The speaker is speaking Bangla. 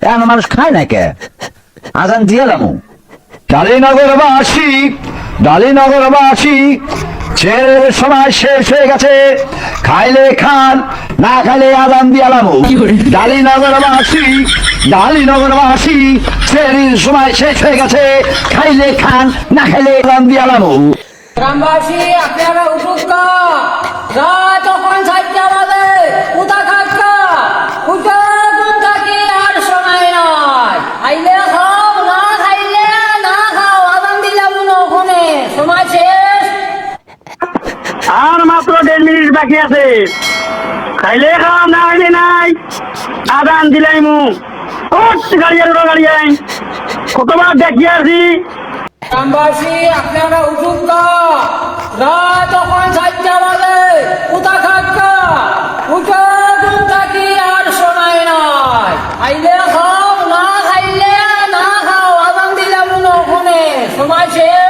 এখন মানুষ খায় না কে? আজান দিয়ে এলাম। ডালিনগরবাসী, ডালিনগরবাসী, ছেলের সময় শেষ হয়ে গেছে, খাইলে খান, না খাইলে আজান দিয়ে এলাম। ডালিনগরবাসী, ডালিনগরবাসী, ছেলের সময় শেষ হয়ে গেছে, খাইলে খান, না খাইলে আজান দিয়ে এলাম। গ্রামবাসী আপনারা উঠুক কা, রাত তখন 4টা বাজে, উঠা খাক কা, উঠা ঘুম থাকি আর সময় নাই। খাইলে খাও, না খাইলে না খাও, আজান দিলাম ওখানে, সময় শেষ। আর মাত্র 1.5 মিনিট বাকি আছে। খাইলে খাও, না খাইলে নাই, আদান দিলাই মু। গাড়ি আর গাড়ি আই, কতবার দেখি আছি। গ্রামবাসী আপনারা উঠুক কা, রাত তখন 4টা বাজে, উঠা খাক কা, উঠা ঘুম থাকি আর সময় নাই। খাইলে খাও, না খাইলে না খাও, আজান দিলাম ওখানে, সময় শেষ।